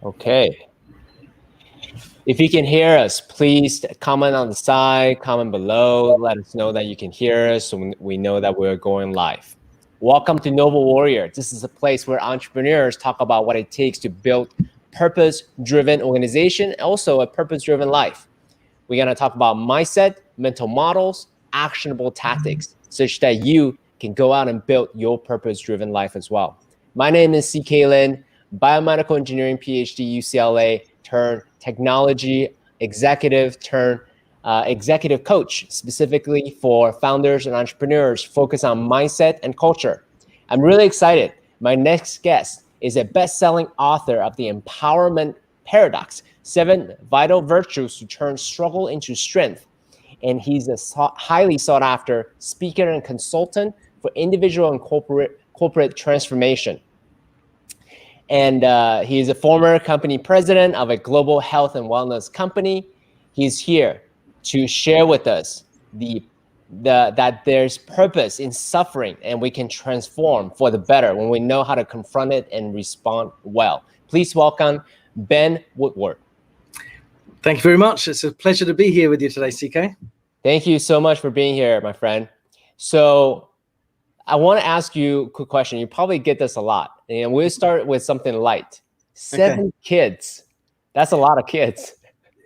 Okay. If you can hear us, please comment on the side, comment below, let us know that you can hear us so we know that we're going live. Welcome to Noble Warrior. This is a place where entrepreneurs talk about what it takes to build purpose-driven organization, also a purpose-driven life. We're going to talk about mindset, mental models, actionable tactics, such that you can go out and build your purpose-driven life as well. My name is C.K. Lin, biomedical engineering PhD, UCLA, turned technology executive, turned executive coach, specifically for founders and entrepreneurs, focus on mindset and culture. I'm really excited. My next guest is a best-selling author of The Empowerment Paradox, 7 Vital Virtues to Turn Struggle into Strength. And he's a highly sought after speaker and consultant for individual and corporate transformation. And he is a former company president of a global health and wellness company. He's here to share with us that there's purpose in suffering and we can transform for the better when we know how to confront it and respond well. Please welcome Ben Woodward. Thank you very much. It's a pleasure to be here with you today, CK. Thank you so much for being here, my friend. So I want to ask you a quick question. You probably get this a lot. And we'll start with something light. 7 kids. That's a lot of kids.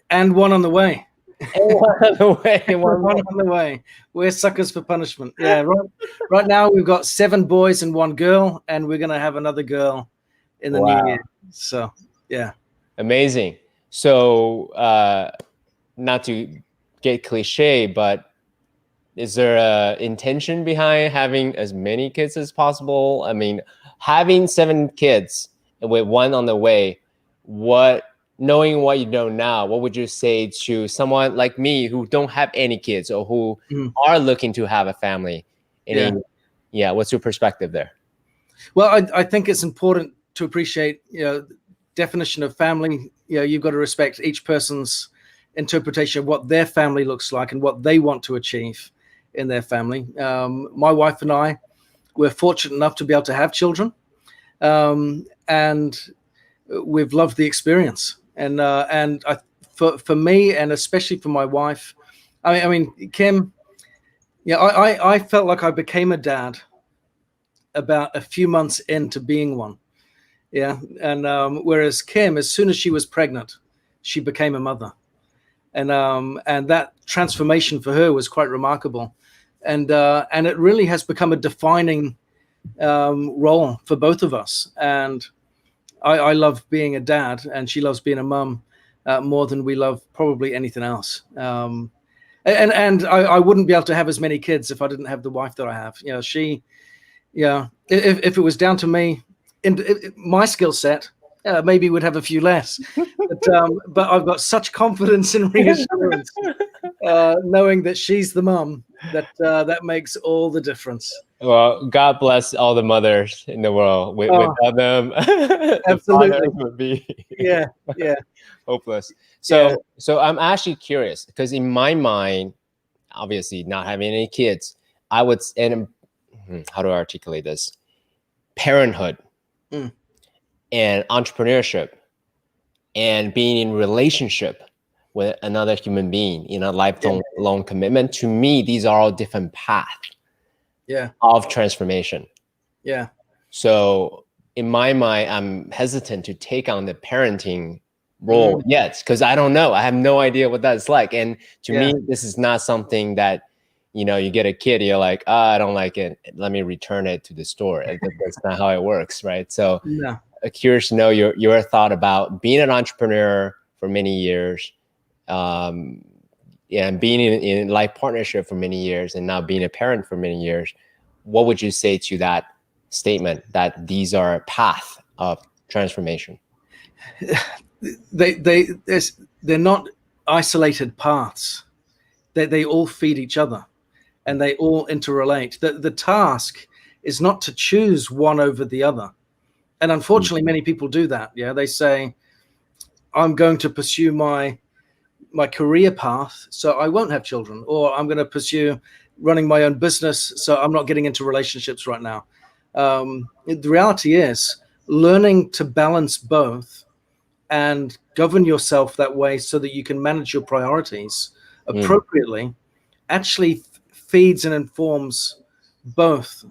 And one on the way. And one on the way. One on the way. We're suckers for punishment. Yeah, right now we've got 7 boys and 1 girl, and we're going to have another girl in the new year. So, yeah. Amazing. So, not to get cliche, but is there an intention behind having as many kids as possible? I mean, having 7 kids with 1 on the way, knowing what you know now, what would you say to someone like me who don't have any kids or who are looking to have a family? What's your perspective there? Well, I think it's important to appreciate, definition of family. You've got to respect each person's interpretation of what their family looks like and what they want to achieve in their family. My wife and I, we're fortunate enough to be able to have children, and we've loved the experience. And for me, and especially for my wife, I mean, Kim, I felt like I became a dad about a few months into being one. Yeah. And whereas Kim, as soon as she was pregnant, she became a mother. And that transformation for her was quite remarkable. And it really has become a defining role for both of us. And I love being a dad, and she loves being a mum more than we love probably anything else. And I wouldn't be able to have as many kids if I didn't have the wife that I have. If it was down to me, my skill set, maybe we'd have a few less. But I've got such confidence and reassurance, knowing that she's the mum, that makes all the difference. Well, God bless all the mothers in the world. Without them, absolutely, the would be hopeless. So I'm actually curious because in my mind, obviously not having any kids, I would, and how do I articulate this? Parenthood and entrepreneurship and being in relationship with another human being in a lifelong commitment. To me, these are all different paths of transformation. Yeah. So in my mind, I'm hesitant to take on the parenting role yet, because I don't know. I have no idea what that's like. And to me, this is not something that, you get a kid, you're like, I don't like it, let me return it to the store. That's not how it works, right? So curious to know your thought about being an entrepreneur for many years, and being in life partnership for many years, and now being a parent for many years. What would you say to that statement that these are a path of transformation? They're not isolated paths. They all feed each other, and they all interrelate. The task is not to choose one over the other. And unfortunately, many people do that. Yeah, they say, I'm going to pursue my career path, so I won't have children, or I'm going to pursue running my own business, so I'm not getting into relationships right now. The reality is, learning to balance both and govern yourself that way so that you can manage your priorities appropriately actually feeds and informs both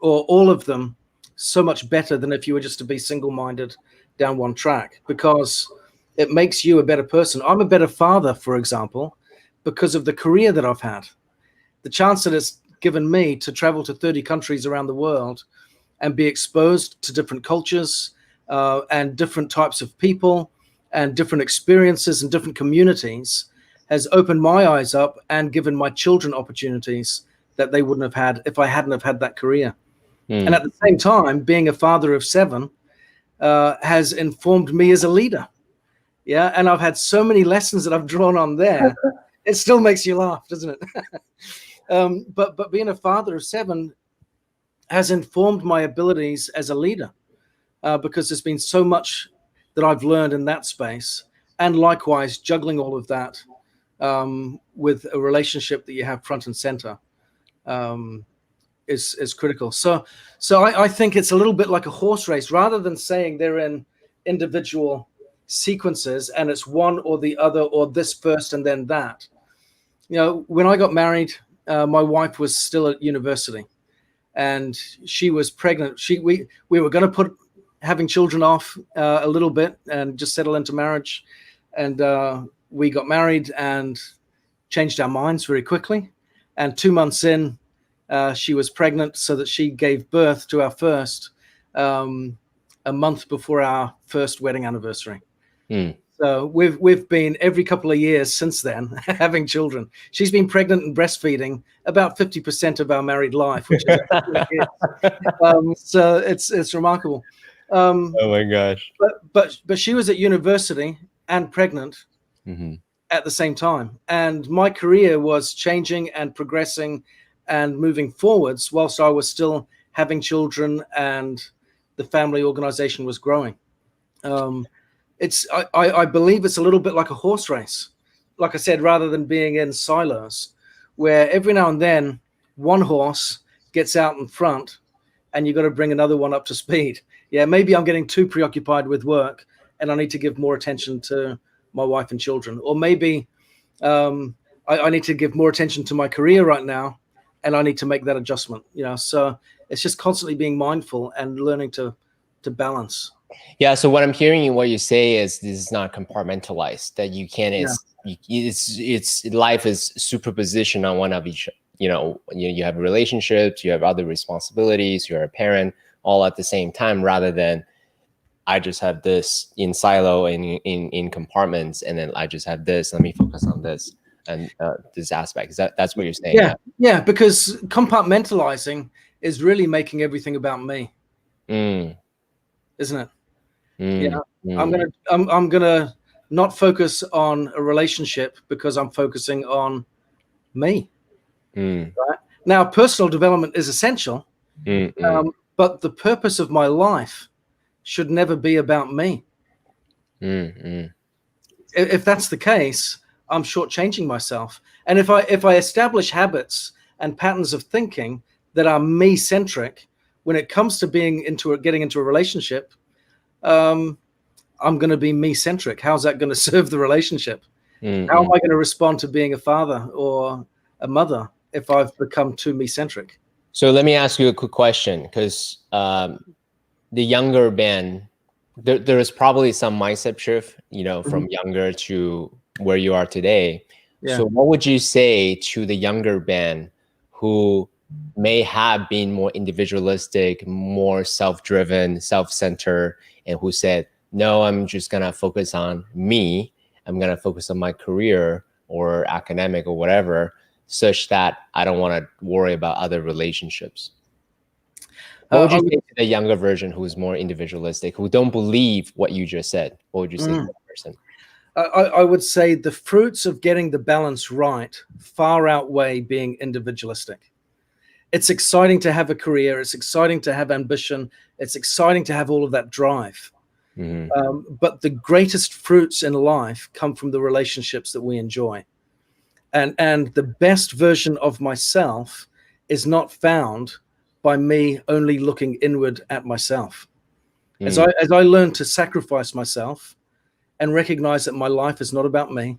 or all of them so much better than if you were just to be single-minded down one track, because it makes you a better person. I'm a better father, for example, because of the career that I've had. The chance that it's given me to travel to 30 countries around the world and be exposed to different cultures and different types of people and different experiences and different communities has opened my eyes up and given my children opportunities that they wouldn't have had if I hadn't have had that career. And at the same time, being a father of 7 has informed me as a leader. Yeah. And I've had so many lessons that I've drawn on there. It still makes you laugh, doesn't it? But being a father of 7 has informed my abilities as a leader, because there's been so much that I've learned in that space. And likewise, juggling all of that with a relationship that you have front and center is critical. So I think it's a little bit like a horse race, rather than saying they're in individual sequences and it's one or the other, or this first and then that. You know, when I got married, my wife was still at university and she was pregnant. We were going to put having children off a little bit and just settle into marriage. And we got married and changed our minds very quickly. And 2 months in, she was pregnant, so that she gave birth to our first a month before our first wedding anniversary. So we've been every couple of years since then having children. She's been pregnant and breastfeeding about 50% of our married life, which is so it's remarkable. Oh my gosh! But she was at university and pregnant at the same time, and my career was changing and progressing and moving forwards whilst I was still having children and the family organization was growing. I believe it's a little bit like a horse race, like I said, rather than being in silos, where every now and then one horse gets out in front and you've got to bring another one up to speed. Yeah, maybe I'm getting too preoccupied with work and I need to give more attention to my wife and children. Or maybe I need to give more attention to my career right now and I need to make that adjustment. You know, so it's just constantly being mindful and learning to balance. Yeah. So what I'm hearing in what you say is this is not compartmentalized, that you can, it's life is superposition on one of each. You have relationships, you have other responsibilities, you're a parent, all at the same time, rather than I just have this in silo in compartments, and then I just have this, let me focus on this and this aspect. That's what you're saying? Yeah, because compartmentalizing is really making everything about me, isn't it? I'm gonna not focus on a relationship because I'm focusing on me. Right? Now, personal development is essential, but the purpose of my life should never be about me. If that's the case, I'm shortchanging myself. And if I establish habits and patterns of thinking that are me-centric, when it comes to getting into a relationship, I'm going to be me-centric. How's that going to serve the relationship? How am I going to respond to being a father or a mother if I've become too me-centric? So let me ask you a quick question, because the younger Ben, there is probably some mindset shift, from younger to where you are today. Yeah. So what would you say to the younger Ben who may have been more individualistic, more self-driven, self-centered, and who said, no, I'm just going to focus on me. I'm going to focus on my career or academic or whatever, such that I don't want to worry about other relationships? What would you say to the younger version who is more individualistic, who don't believe what you just said? What would you say to that person? I would say the fruits of getting the balance right far outweigh being individualistic. It's exciting to have a career. It's exciting to have ambition. It's exciting to have all of that drive. But the greatest fruits in life come from the relationships that we enjoy. And the best version of myself is not found by me only looking inward at myself. As I learn to sacrifice myself and recognize that my life is not about me,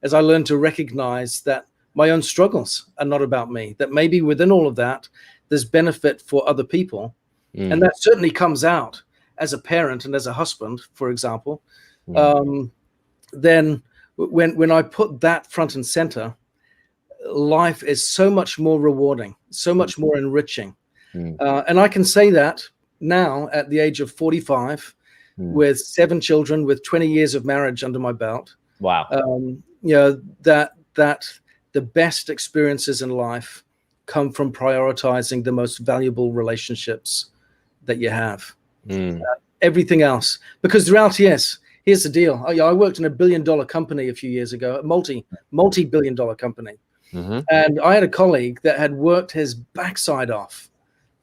as I learned to recognize that my own struggles are not about me, that maybe within all of that, there's benefit for other people. And that certainly comes out as a parent and as a husband, for example. Then when I put that front and center, life is so much more rewarding, so much more enriching. And I can say that now at the age of 45, with 7 children, with 20 years of marriage under my belt. Wow. That the best experiences in life come from prioritizing the most valuable relationships that you have. Everything else, because the reality is, here's the deal. I worked in a $1 billion company a few years ago, a multi-billion dollar company. And I had a colleague that had worked his backside off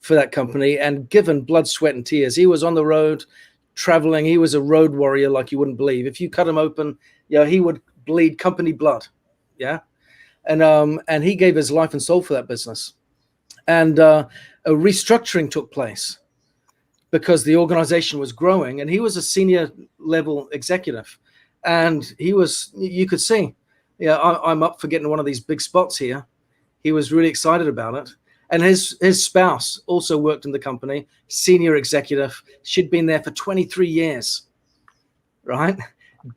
for that company and given blood, sweat, and tears. He was on the road traveling. He was a road warrior like you wouldn't believe. If you cut him open, he would bleed company blood. Yeah. And he gave his life and soul for that business. And a restructuring took place because the organization was growing, and he was a senior level executive. And you could see, I'm up for getting one of these big spots here. He was really excited about it. And his spouse also worked in the company, senior executive. She'd been there for 23 years, right?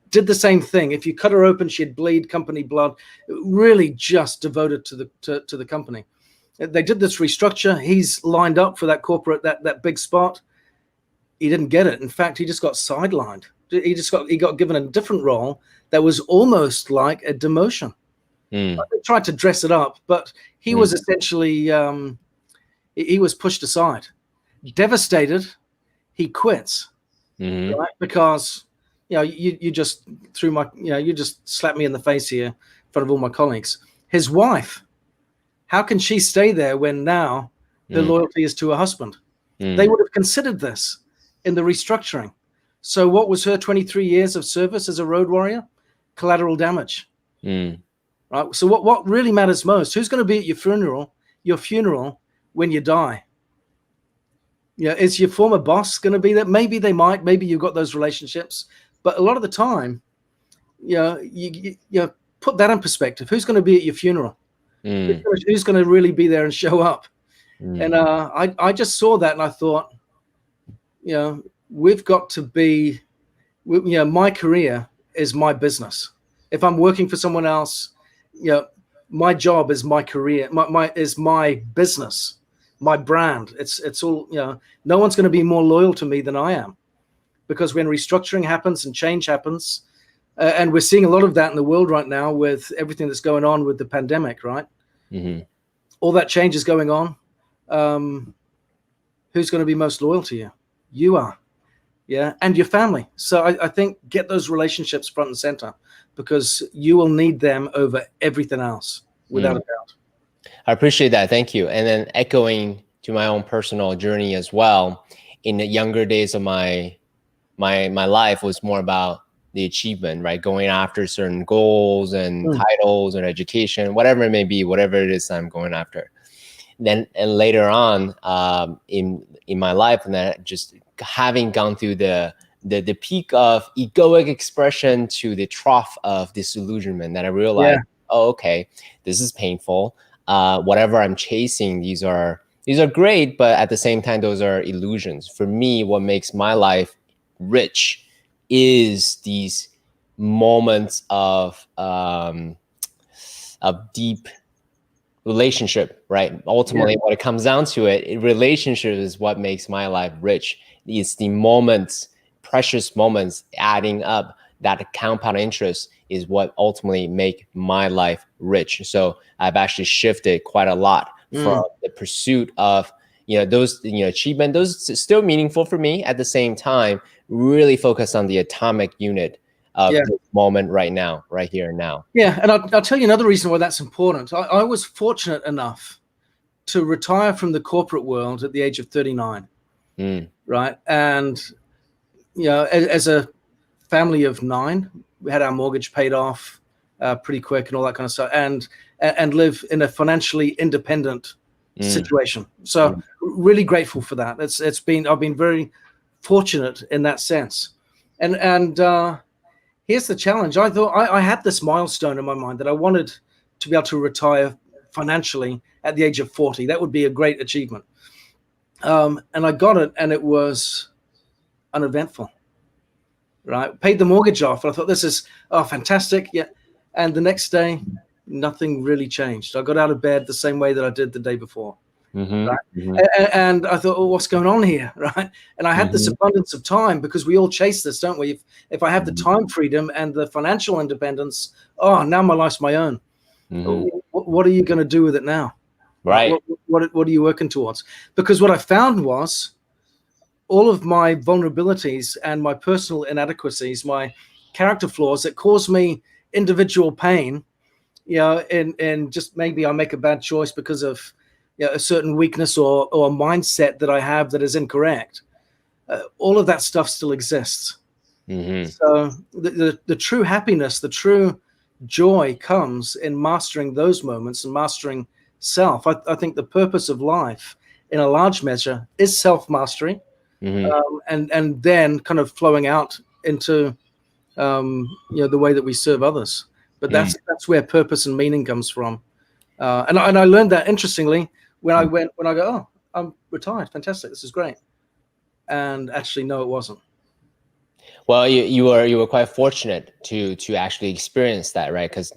Did the same thing. If you cut her open, she'd bleed company blood, really just devoted to the company. They did this restructure. He's lined up for that corporate, that big spot. He didn't get it. In fact, he just got sidelined. He got given a different role that was almost like a demotion. They tried to dress it up, but he was essentially, he was pushed aside. Devastated, he quits, right? Because, you just threw you just slapped me in the face here in front of all my colleagues. His wife, how can she stay there when now the loyalty is to her husband? They would have considered this in the restructuring. So what was her 23 years of service as a road warrior? Collateral damage. Right. So what really matters most? Who's going to be at your funeral when you die? Is your former boss going to be there? Maybe they might. Maybe you've got those relationships. But a lot of the time, you put that in perspective. Who's going to be at your funeral? Who's going to really be there and show up? And I just saw that and I thought, we've got to be, my career is my business. If I'm working for someone else, my job is my career, is my business, my brand. It's all, no one's going to be more loyal to me than I am, because when restructuring happens and change happens, and we're seeing a lot of that in the world right now with everything that's going on with the pandemic, right? All that change is going on. Who's going to be most loyal to you? You are. Yeah. And your family. So I think get those relationships front and center, because you will need them over everything else, without a doubt. I appreciate that. Thank you. And then echoing to my own personal journey as well, in the younger days of my life was more about the achievement, right? Going after certain goals and titles and education, whatever it may be, whatever it is I'm going after. Then and later on in my life, and then just having gone through the peak of egoic expression to the trough of disillusionment, that I realized, oh, okay, this is painful. Whatever I'm chasing, these are great, but at the same time, those are illusions. For me, what makes my life rich is these moments of deep relationship, right? Ultimately, what it comes down to, relationship is what makes my life rich. It's the moments, precious moments adding up, that compound interest is what ultimately make my life rich. So I've actually shifted quite a lot from the pursuit of, those, achievement, those still meaningful for me. At the same time, really focus on the atomic unit of this moment right now, right here and now. Yeah. And I'll tell you another reason why that's important. I was fortunate enough to retire from the corporate world at the age of 39. Right. And, as a family of 9, we had our mortgage paid off pretty quick and all that kind of stuff, and live in a financially independent situation. So really grateful for that. I've been very fortunate in that sense. And here's the challenge. I thought I had this milestone in my mind that I wanted to be able to retire financially at the age of 40. That would be a great achievement. And I got it, and it was uneventful. Right, paid the mortgage off, and I thought, this is fantastic. Yeah, and the next day, nothing really changed. I got out of bed the same way that I did the day before. Mm-hmm. Right, Mm-hmm. and I thought, oh, what's going on here? Right, and I had this Mm-hmm. abundance of time, because we all chase this, don't we? If I have the time freedom and the financial independence, now my life's my own. Mm-hmm. What are you going to do with it now? Right, Right. what are you working towards? Because what I found was, all of my vulnerabilities and my personal inadequacies, my character flaws that cause me individual pain, and just maybe I make a bad choice because of a certain weakness or a mindset that I have that is incorrect. All of that stuff still exists. Mm-hmm. So the true happiness, the true joy comes in mastering those moments and mastering self. I think the purpose of life, in a large measure, is self-mastery. Mm-hmm. And then kind of flowing out into the way that we serve others. But that's where purpose and meaning comes from. And I learned that, interestingly, when I go, oh, I'm retired, fantastic, this is great. And actually, no, it wasn't. Well, you were quite fortunate to actually experience that, right? Because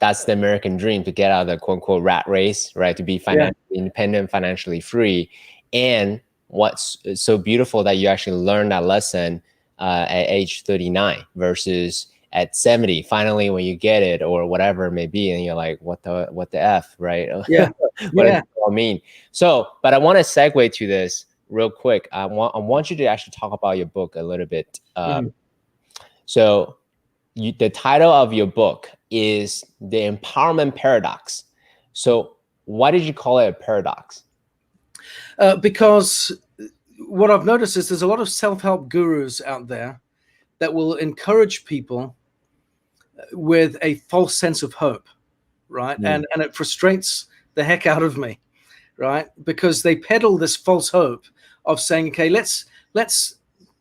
that's the American dream, to get out of the quote unquote rat race, right? To be financially independent, financially free. And what's so beautiful that you actually learned that lesson at age 39 versus at 70. Finally, when you get it, or whatever it may be, and you're like, what the F, right? Yeah. What does it all mean? So, but I want to segue to this real quick. I want you to actually talk about your book a little bit. So the title of your book is The Empowerment Paradox. So why did you call it a paradox? Because what I've noticed is there's a lot of self-help gurus out there that will encourage people with a false sense of hope, right? And it frustrates the heck out of me, right? Because they peddle this false hope of saying, okay, let's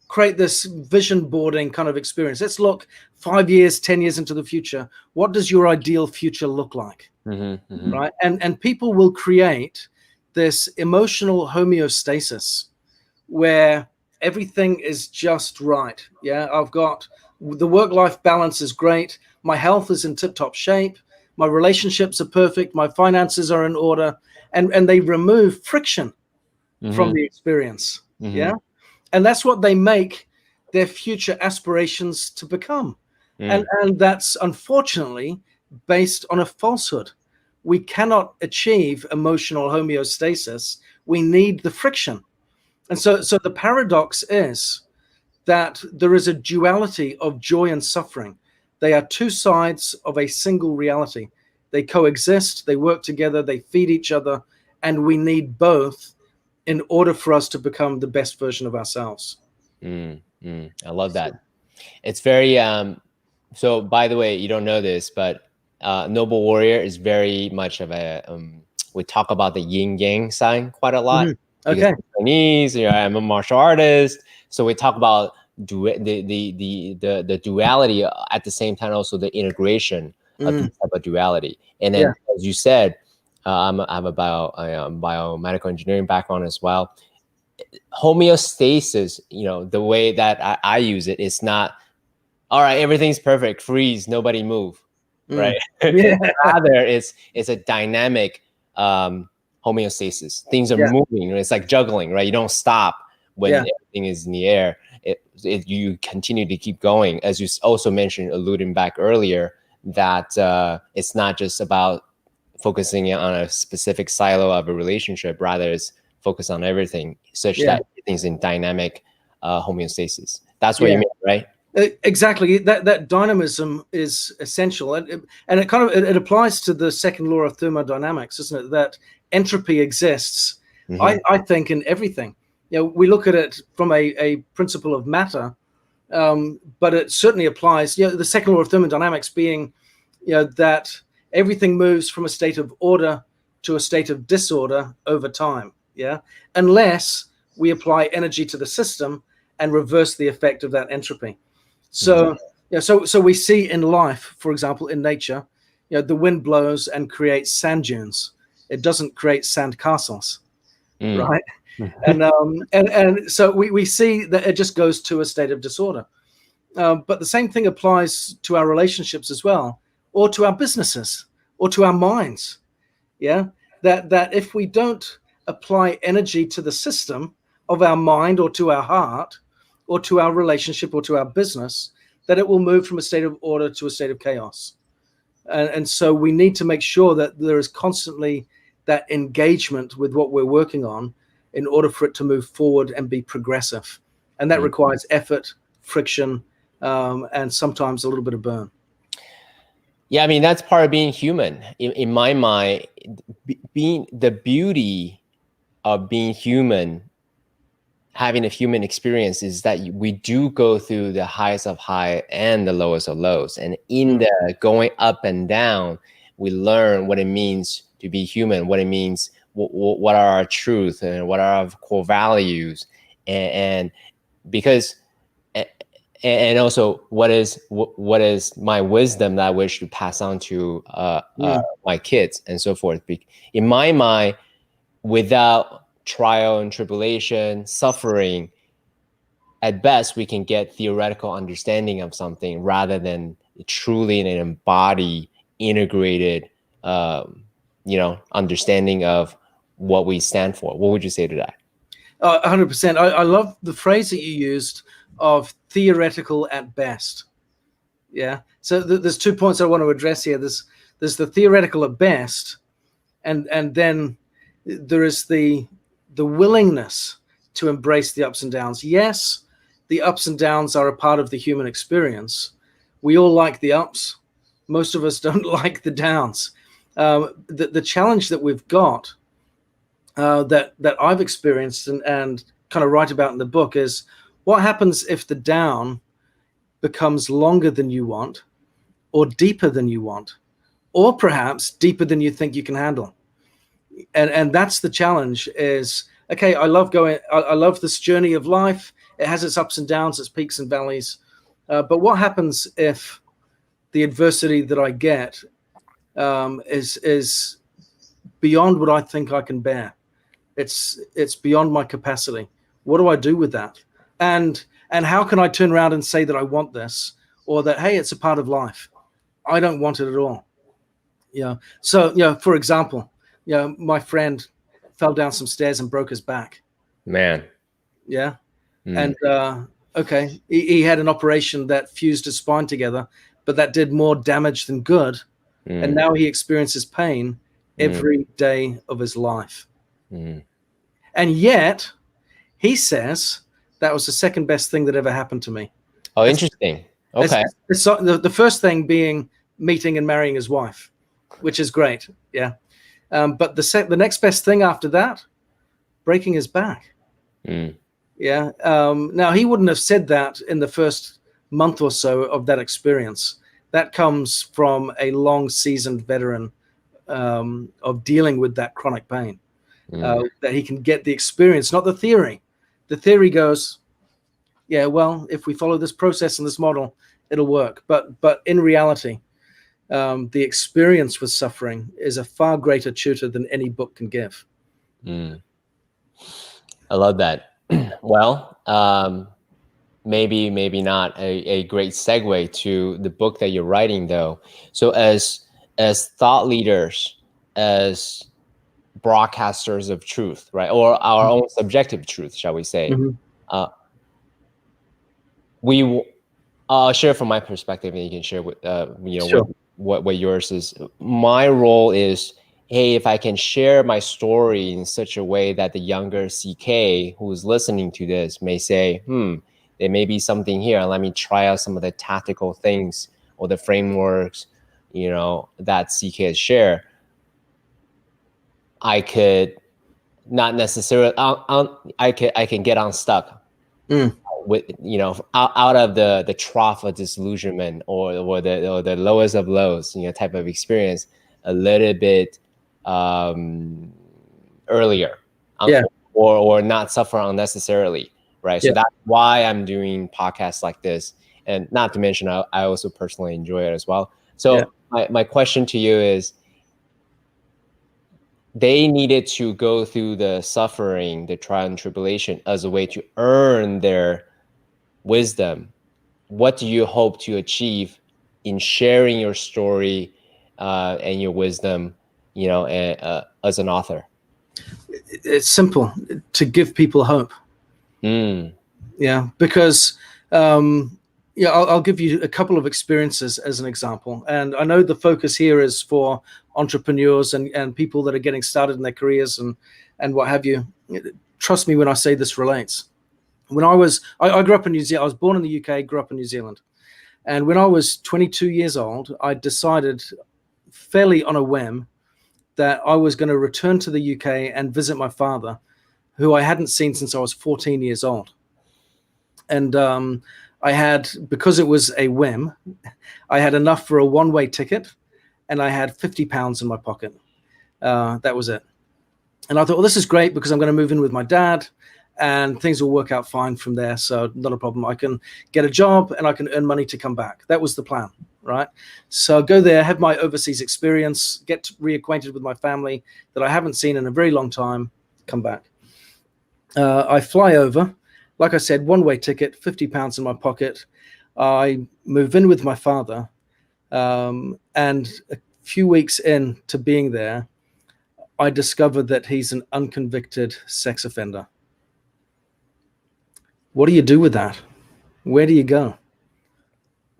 create this vision boarding kind of experience. Let's look 5 years, 10 years into the future. What does your ideal future look like? Right? And people will create this emotional homeostasis where everything is just right. Yeah, I've got the work-life balance is great. My health is in tip-top shape. My relationships are perfect. My finances are in order. And they remove friction from the experience. Yeah. And that's what they make their future aspirations to become. And that's unfortunately based on a falsehood. We cannot achieve emotional homeostasis. We need the friction. And so the paradox is that there is a duality of joy and suffering. They are two sides of a single reality. They coexist, they work together, they feed each other, and we need both in order for us to become the best version of ourselves. I love that. It's very, so by the way, you don't know this, but Noble Warrior is very much of a, we talk about the yin yang sign quite a lot. Okay. Chinese, I'm a martial artist. So we talk about the duality at the same time, also the integration of this type of duality. And then, as you said, I have a biomedical engineering background as well. Homeostasis, the way that I use it, it's not, all right, everything's perfect, freeze, nobody move, right? Rather, it's a dynamic homeostasis. Things are moving. It's like juggling, right? You don't stop when everything is in the air. You continue to keep going. As you also mentioned, alluding back earlier, that it's not just about focusing on a specific silo of a relationship. Rather, it's focus on everything, such that everything's in dynamic homeostasis. That's what you mean, right? Exactly. That dynamism is essential, and it kind of it applies to the second law of thermodynamics, isn't it? That entropy exists. I think in everything. We look at it from a principle of matter, but it certainly applies. The second law of thermodynamics being, that everything moves from a state of order to a state of disorder over time. Yeah, unless we apply energy to the system and reverse the effect of that entropy. So Yeah, so we see in life, for example, in nature, the wind blows and creates sand dunes. It doesn't create sand castles, Mm. right? And so we see that it just goes to a state of disorder. But the same thing applies to our relationships as well, or to our businesses, or to our minds. Yeah, that if we don't apply energy to the system of our mind, or to our heart, or to our relationship, or to our business, that it will move from a state of order to a state of chaos. And so we need to make sure that there is constantly that engagement with what we're working on in order for it to move forward and be progressive. And that requires effort, friction, and sometimes a little bit of burn. Yeah, I mean, that's part of being human. In my mind, being the beauty of being human, having a human experience, is that we do go through the highest of high and the lowest of lows. And in the going up and down, we learn what it means to be human, what it means, what are our truths and what are our core values. And because, and also what is my wisdom that I wish to pass on to my kids and so forth. In my mind, without trial and tribulation, suffering, at best we can get theoretical understanding of something rather than truly an embodied, integrated, understanding of what we stand for. What would you say to that? 100%. I love the phrase that you used of theoretical at best. Yeah. So there's 2 points I want to address here. There's the theoretical at best, and then there is the willingness to embrace the ups and downs. Yes, the ups and downs are a part of the human experience. We all like the ups. Most of us don't like the downs. The challenge that we've got, that I've experienced and kind of write about in the book, is what happens if the down becomes longer than you want, or deeper than you want, or perhaps deeper than you think you can handle. And that's the challenge. Is, okay, I love this journey of life. It has its ups and downs, its peaks and valleys. But what happens if the adversity that I get is beyond what I think I can bear? It's beyond my capacity. What do I do with that? And how can I turn around and say that I want this, or that, hey, it's a part of life? I don't want it at all. So for example, my friend fell down some stairs and broke his back. Man. Yeah. And okay, he had an operation that fused his spine together, but that did more damage than good. And now he experiences pain every day of his life. And yet he says that was the second best thing that ever happened to me. Oh, interesting. Okay. The first thing being meeting and marrying his wife, which is great. Yeah. But the next best thing after that, breaking his back. Yeah. Now, he wouldn't have said that in the first month or so of that experience. That comes from a long seasoned veteran of dealing with that chronic pain, that he can get the experience, not the theory. The theory goes, yeah, well, if we follow this process and this model, it'll work. But in reality, the experience with suffering is a far greater tutor than any book can give. I love that. Well, maybe not a great segue to the book that you're writing, though. So as thought leaders, as broadcasters of truth, right, or our own subjective truth, shall we say, I'll share from my perspective, and you can share with Sure. what yours is. My role is, hey, if I can share my story in such a way that the younger CK who's listening to this may say, there may be something here. Let me try out some of the tactical things or the frameworks, that CK has shared. I could not necessarily, I can get unstuck with, out of the trough of disillusionment or the lowest of lows, type of experience a little bit earlier, or not suffer unnecessarily, right? So that's why I'm doing podcasts like this, And not to mention, I also personally enjoy it as well. Yeah. So my question to you is, they needed to go through the suffering, the trial and tribulation as a way to earn their wisdom. What do you hope to achieve in sharing your story and your wisdom, as an author? It's simple, to give people hope. Yeah, because I'll give you a couple of experiences as an example. And I know the focus here is for entrepreneurs and people that are getting started in their careers and what have you. Trust me when I say this relates. When I grew up in New Zealand. I was born in the UK, grew up in New Zealand. And when I was 22 years old, I decided fairly on a whim that I was going to return to the UK and visit my father, who I hadn't seen since I was 14 years old. And I had, because it was a whim, I had enough for a one-way ticket, and I had £50 in my pocket. That was it. And I thought, well, this is great because I'm going to move in with my dad, and things will work out fine from there. So not a problem. I can get a job and I can earn money to come back. That was the plan, right? So go there, have my overseas experience, get reacquainted with my family that I haven't seen in a very long time, come back. I fly over. Like I said, one-way ticket, £50 in my pocket. I move in with my father, and a few weeks in to being there, I discovered that he's an unconvicted sex offender. What do you do with that? Where do you go?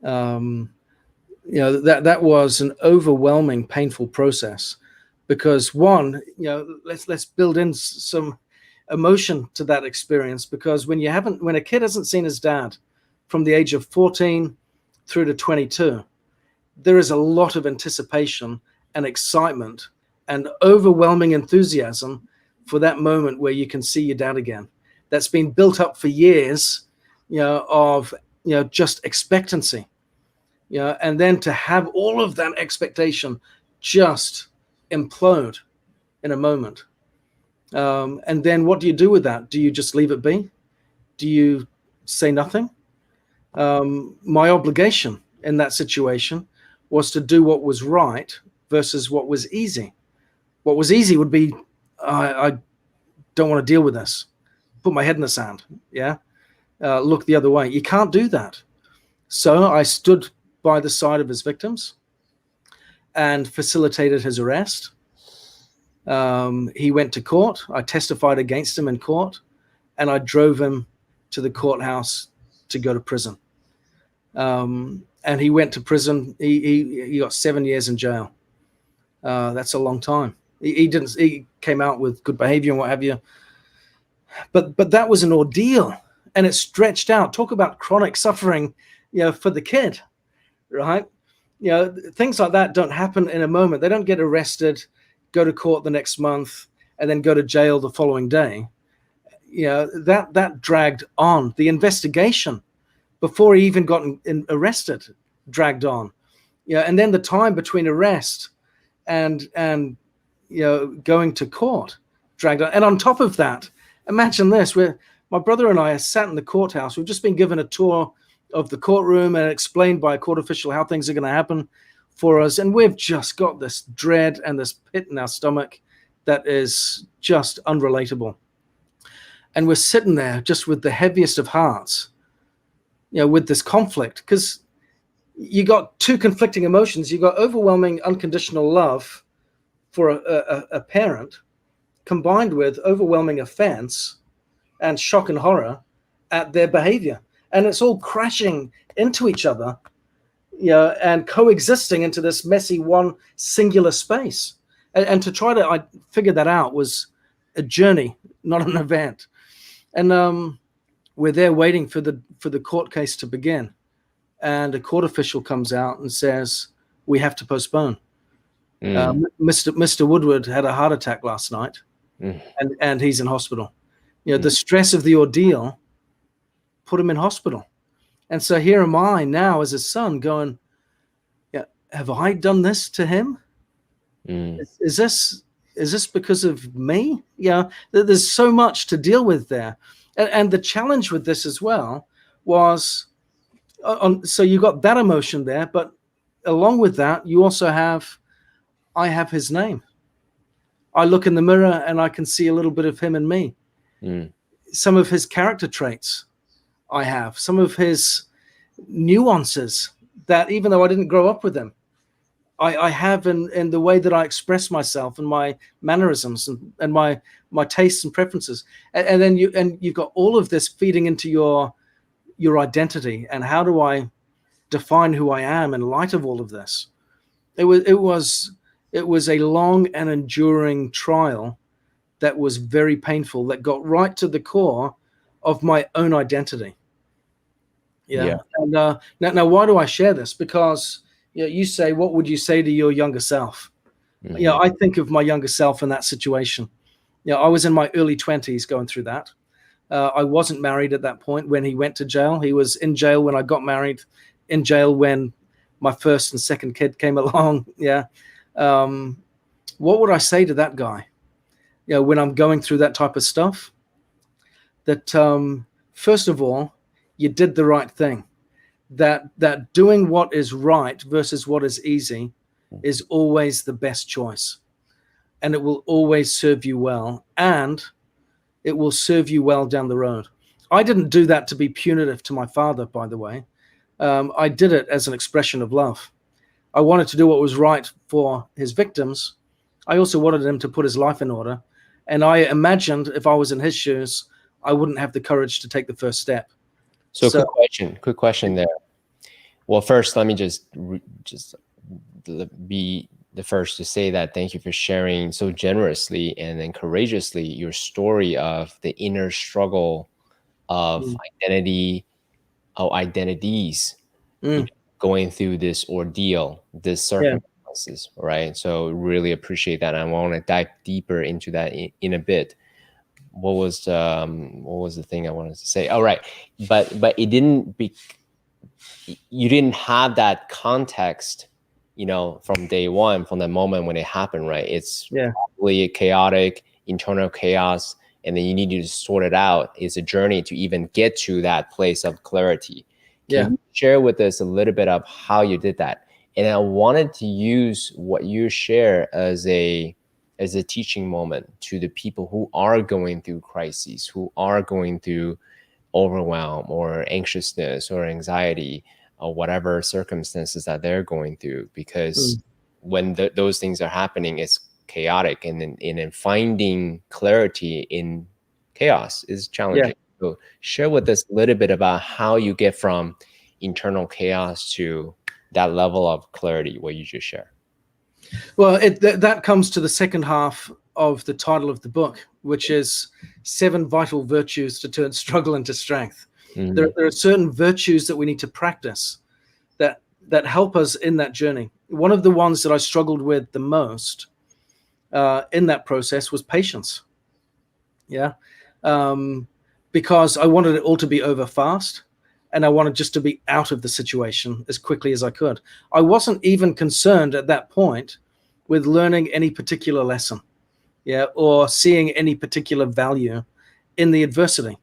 That was an overwhelming, painful process, because one, let's build in some emotion to that experience, because when a kid hasn't seen his dad from the age of 14 through to 22, there is a lot of anticipation and excitement and overwhelming enthusiasm for that moment where you can see your dad again. That's been built up for years, of just expectancy, and then to have all of that expectation just implode in a moment. And then what do you do with that? Do you just leave it be? Do you say nothing? My obligation in that situation was to do what was right versus what was easy. What was easy would be, I don't want to deal with this. Put my head in the sand. Yeah. Look the other way. You can't do that. So I stood by the side of his victims and facilitated his arrest. He went to court. I testified against him in court, and I drove him to the courthouse to go to prison. And he went to prison. He got 7 years in jail. That's a long time. He came out with good behavior and what have you. But that was an ordeal, and it stretched out. Talk about chronic suffering, for the kid, right? Things like that don't happen in a moment. They don't get arrested, go to court the next month, and then go to jail the following day. That dragged on. The investigation before he even got arrested dragged on. And then the time between arrest and going to court dragged on. And on top of that, imagine this, where my brother and I are sat in the courthouse. We've just been given a tour of the courtroom and explained by a court official how things are going to happen for us. And we've just got this dread and this pit in our stomach that is just unrelatable. And we're sitting there just with the heaviest of hearts, with this conflict, because you got two conflicting emotions. You got overwhelming unconditional love for a parent, combined with overwhelming offense and shock and horror at their behavior. And it's all crashing into each other, and coexisting into this messy one singular space. And to try to figure that out was a journey, not an event. And we're there waiting for the court case to begin. And a court official comes out and says, we have to postpone. Mr. Woodward had a heart attack last night, and he's in hospital. The stress of the ordeal put him in hospital. And so here am I now as a son going, have I done this to him? Is this because of me? There's so much to deal with there. And the challenge with this as well was, So you got that emotion there, but along with that, you also have, I have his name. I look in the mirror and I can see a little bit of him and me. Mm. Some of his character traits I have, some of his nuances that even though I didn't grow up with him, I have in the way that I express myself and my mannerisms and my tastes and preferences. And then you've got all of this feeding into your identity. And how do I define who I am in light of all of this? It was a long and enduring trial that was very painful, that got right to the core of my own identity. Yeah. And now why do I share this? Because you say, what would you say to your younger self? Mhm. I think of my younger self in that situation. I was in my early 20s going through that. I wasn't married at that point when he went to jail. He was in jail when I got married, in jail when my first and second kid came along. Yeah. What would I say to that guy? When I'm going through that type of stuff, that first of all, you did the right thing. That doing what is right versus what is easy is always the best choice, and it will always serve you well, and it will serve you well down the road. I didn't do that to be punitive to my father, by the way. I did it as an expression of love. I wanted to do what was right for his victims. I also wanted him to put his life in order, and I imagined if I was in his shoes, I wouldn't have the courage to take the first step. So, So quick question there. Well, first, let me just be the first to say that thank you for sharing so generously and then courageously your story of the inner struggle of identities, mm, going through this ordeal, this yeah, circumstances, right? So really appreciate that. I want to dive deeper into that in a bit. What was the thing I wanted to say? Oh, right. But it didn't be, you didn't have that context, from day one, from the moment when it happened, right? It's yeah, probably a chaotic internal chaos, and then you need to sort it out. It's a journey to even get to that place of clarity. yeah. Can you share with us a little bit of how you did that? And I wanted to use what you share as a teaching moment to the people who are going through crises, who are going through overwhelm or anxiousness or anxiety or whatever circumstances that they're going through, because when those things are happening, it's chaotic, and in finding clarity in chaos is Yeah. challenging. So share with us a little bit about how you get from internal chaos to that level of clarity, what you just shared. Well, that comes to the second half of the title of the book, which is 7 Vital Virtues to Turn Struggle into Strength. Mm-hmm. There are certain virtues that we need to practice that help us in that journey. One of the ones that I struggled with the most in that process was patience. Yeah. Because I wanted it all to be over fast, and I wanted just to be out of the situation as quickly as I could. I wasn't even concerned at that point with learning any particular lesson, or seeing any particular value in the adversity.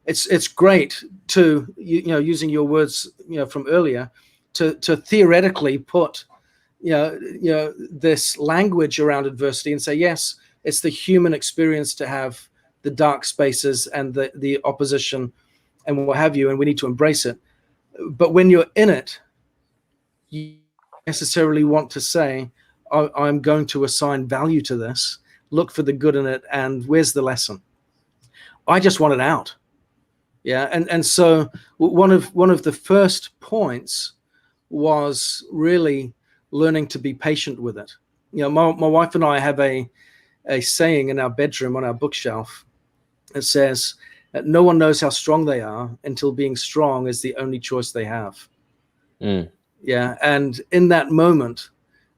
It's great to using your words from earlier to theoretically put this language around adversity and say, yes, it's the human experience to have the dark spaces and the opposition and what have you, and we need to embrace it. But when you're in it, you necessarily want to say, I'm going to assign value to this, look for the good in it, and where's the lesson? I just want it out. Yeah. And so one of the first points was really learning to be patient with it. My wife and I have a saying in our bedroom on our bookshelf. It says, no one knows how strong they are until being strong is the only choice they have. Yeah. And in that moment,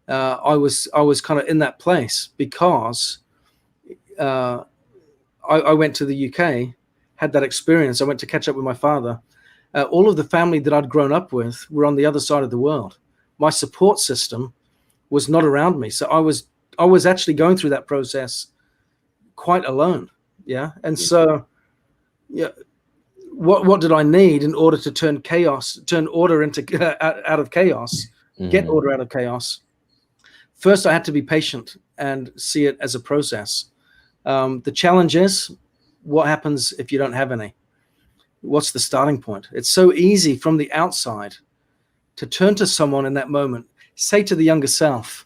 I was kind of in that place because I went to the UK, had that experience. I went to catch up with my father. All of the family that I'd grown up with were on the other side of the world. My support system was not around me. So I was actually going through that process quite alone. Yeah. And so what did I need in order to turn order into out of chaos, get order out of chaos? First, I had to be patient and see it as a process. The challenge is, what happens if you don't have any? What's the starting point? It's so easy from the outside to turn to someone in that moment, say to the younger self,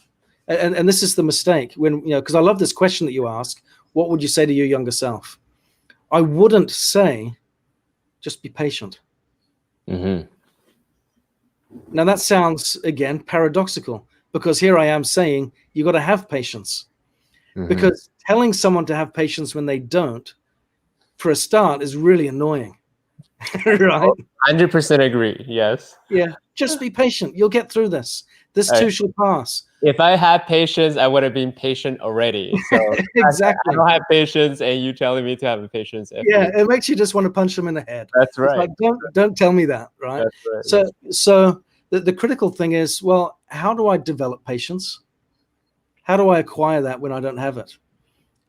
and this is the mistake when, because I love this question that you ask, what would you say to your younger self? I wouldn't say, just be patient. Mm-hmm. Now that sounds, again, paradoxical, because here I am saying you got to have patience. Mm-hmm. Because telling someone to have patience when they don't, for a start, is really annoying. Right? 100% agree. Yes. Yeah. Just be patient. You'll get through this. This too shall pass. If I had patience, I would have been patient already. So exactly. I don't have patience, and you telling me to have patience. It makes you just want to punch them in the head. That's right. It's like, don't tell me that, right? That's right. So the critical thing is, well, how do I develop patience? How do I acquire that when I don't have it?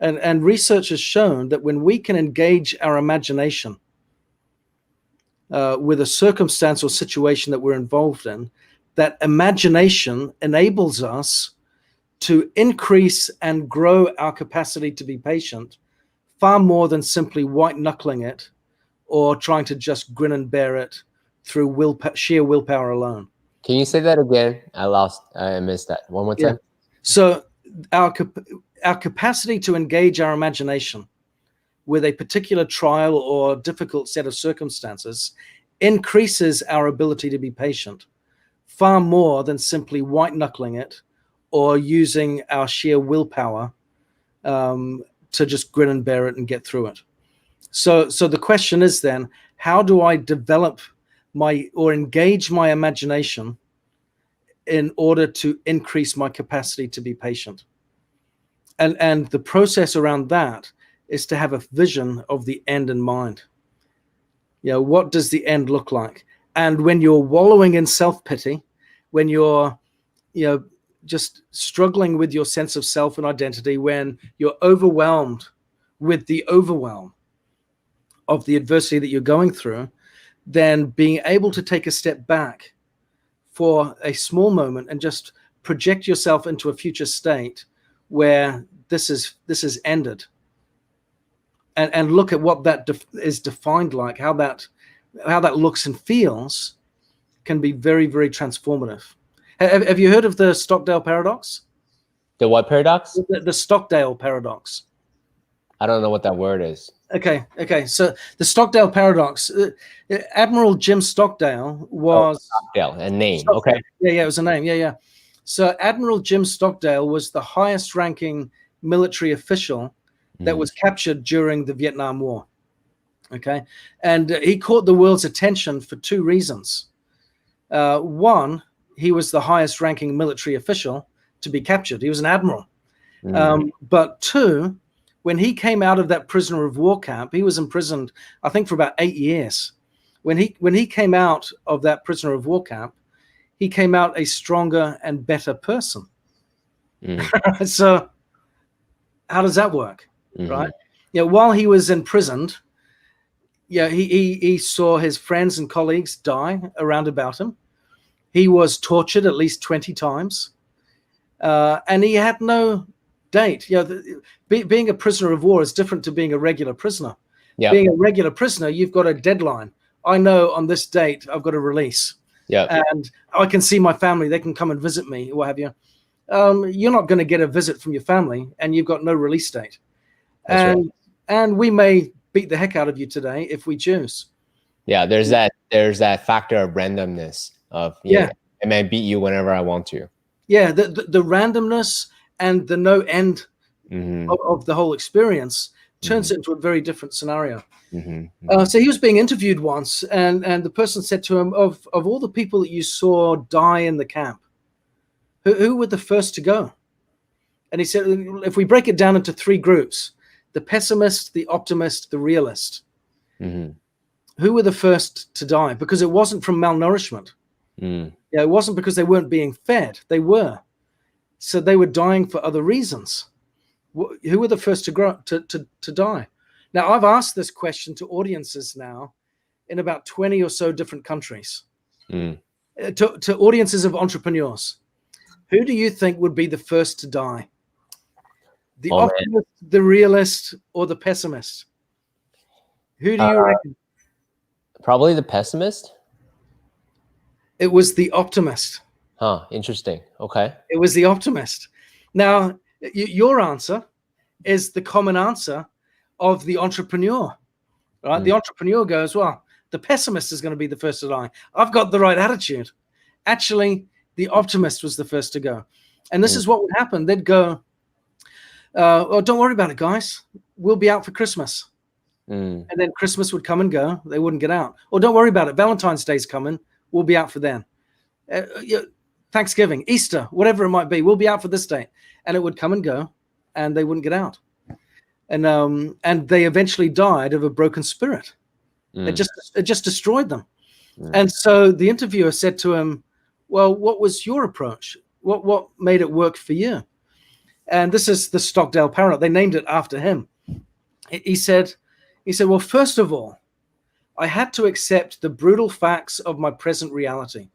And research has shown that when we can engage our imagination with a circumstance or situation that we're involved in, that imagination enables us to increase and grow our capacity to be patient far more than simply white knuckling it or trying to just grin and bear it through sheer willpower alone. Can you say that again? I missed that. One more time. So our capacity to engage our imagination with a particular trial or difficult set of circumstances increases our ability to be patient far more than simply white knuckling it or using our sheer willpower to just grin and bear it and get through it. So the question is then, how do I develop or engage my imagination in order to increase my capacity to be patient? And the process around that is to have a vision of the end in mind. What does the end look like? And when you're wallowing in self-pity, when you're, just struggling with your sense of self and identity, when you're overwhelmed with the overwhelm of the adversity that you're going through, then being able to take a step back for a small moment and just project yourself into a future state where this is ended, and look at what that is defined like, how that looks and feels, can be very, very transformative. Have you heard of the Stockdale paradox? The what paradox? The Stockdale paradox. I don't know what that word is. Okay. So the Stockdale paradox. Admiral Jim Stockdale was Stockdale, a name. Stockdale. Okay. Yeah, it was a name. Yeah. So Admiral Jim Stockdale was the highest-ranking military official that was captured during the Vietnam War. Okay, and he caught the world's attention for two reasons. One, he was the highest-ranking military official to be captured. He was an admiral. But two, when he came out of that prisoner of war camp, he was imprisoned, I think, for about 8 years. When he came out of that prisoner of war camp, he came out a stronger and better person. So how does that work? Right? While he was imprisoned, he saw his friends and colleagues die around about him. He was tortured at least 20 times. And he had no date. Being a prisoner of war is different to being a regular prisoner. Yep. Being a regular prisoner, you've got a deadline. I know on this date I've got a release. And I can see my family. They can come and visit me, what have you. You're not going to get a visit from your family, and you've got no release date. And we may beat the heck out of you today if we choose. Yeah, there's that factor of randomness of I may beat you whenever I want to. Yeah, the randomness and the no end of the whole experience turns it into a very different scenario. So he was being interviewed once, and the person said to him, of all the people that you saw die in the camp, who were the first to go? And he said, if we break it down into three groups, the pessimist, the optimist, the realist, who were the first to die? Because it wasn't from malnourishment. It wasn't because they weren't being fed. They were. So they were dying for other reasons. Who were the first to die? Now, I've asked this question to audiences now in about 20 or so different countries Mm. to audiences of entrepreneurs. Who do you think would be the first to die? The Oh, man. optimist, the realist, or the pessimist? Who do you reckon? Probably the pessimist. It was the optimist. Huh. Interesting. Okay. It was the optimist. Now, your answer is the common answer of the entrepreneur, right? Mm. The entrepreneur goes, well, the pessimist is going to be the first to die. I've got the right attitude. Actually, the optimist was the first to go. And this is what would happen. They'd go, oh, don't worry about it, guys. We'll be out for Christmas. Mm. And then Christmas would come and go. They wouldn't get out. Or don't worry about it. Valentine's Day's coming. We'll be out for then. Thanksgiving, Easter, whatever it might be. We'll be out for this date. And it would come and go, and they wouldn't get out. And they eventually died of a broken spirit. Mm. It just destroyed them. Mm. And so the interviewer said to him, well, what was your approach? What made it work for you? And this is the Stockdale paradox. They named it after him. He said, well, first of all, I had to accept the brutal facts of my present reality.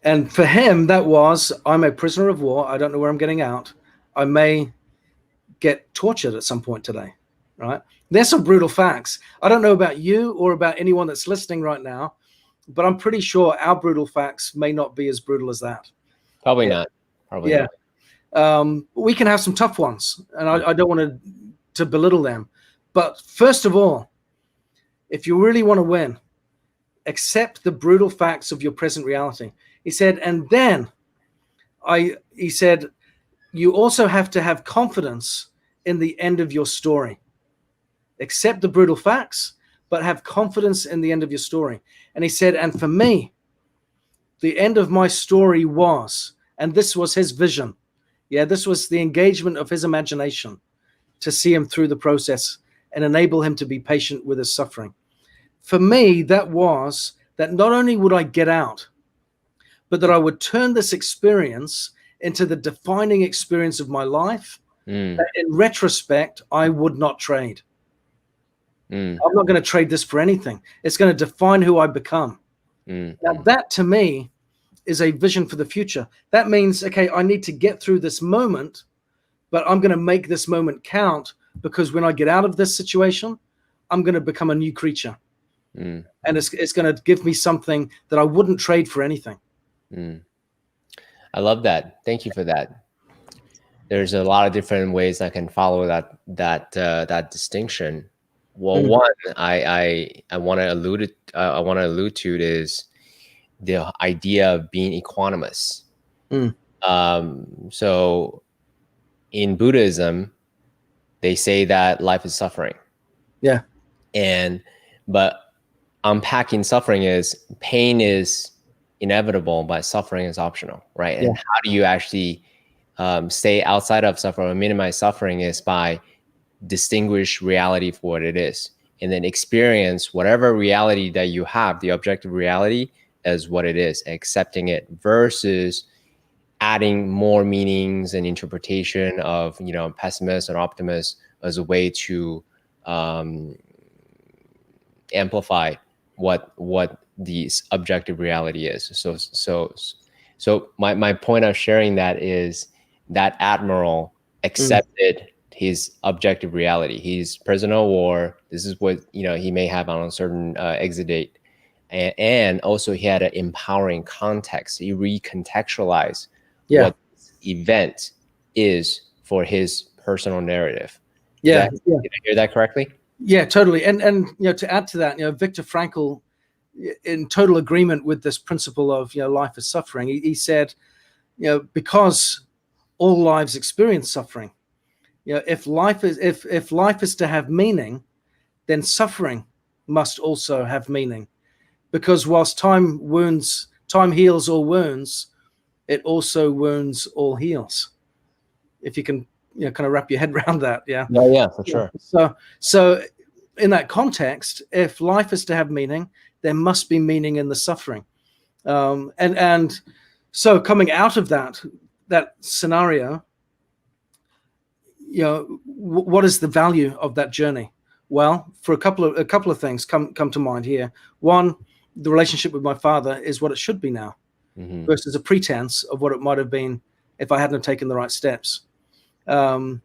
And for him, that was, I'm a prisoner of war. I don't know where I'm getting out. I may get tortured at some point today, right? There's some brutal facts. I don't know about you or about anyone that's listening right now, but I'm pretty sure our brutal facts may not be as brutal as that. Probably not. Probably not. We can have some tough ones, and I don't want to belittle them. But first of all, if you really want to win, accept the brutal facts of your present reality. He said, and then he said, you also have to have confidence in the end of your story. Accept the brutal facts, but have confidence in the end of your story. And he said, and for me, the end of my story was, and this was his vision. Yeah, this was the engagement of his imagination to see him through the process and enable him to be patient with his suffering. For me, that was that not only would I get out, but that I would turn this experience into the defining experience of my life. That in retrospect, I would not trade. I'm not going to trade this for anything. It's going to define who I become. Now, that to me is a vision for the future. That means, okay, I need to get through this moment, but I'm going to make this moment count, because when I get out of this situation, I'm going to become a new creature. And it's going to give me something that I wouldn't trade for anything. I love that. Thank you for that. There's a lot of different ways I can follow that distinction. Well, one I want to allude to is the idea of being equanimous. So in Buddhism, they say that life is suffering. Yeah. But unpacking suffering is pain is inevitable, but suffering is optional, right? And how do you actually stay outside of suffering or minimize suffering is by distinguish reality for what it is, and then experience whatever reality that you have, the objective reality, as what it is, accepting it, versus adding more meanings and interpretation of, pessimist and optimist as a way to amplify what the objective reality is. So my point of sharing that is that admiral accepted his objective reality. He's prisoner of war. This is what he may have on a certain exit date, and also he had an empowering context. He recontextualized what this event is for his personal narrative. Did I hear that correctly? Yeah, totally. And to add to that, Viktor Frankl, in total agreement with this principle of life is suffering. He said, because all lives experience suffering, if life is to have meaning, then suffering must also have meaning, because whilst time heals all wounds, it also wounds all heals. If you can kind of wrap your head around that. Yeah, for sure. So in that context, if life is to have meaning, there must be meaning in the suffering. And so coming out of that scenario, what is the value of that journey? Well, for a couple of things come to mind here. One, the relationship with my father is what it should be now, versus a pretense of what it might have been if I hadn't have taken the right steps. So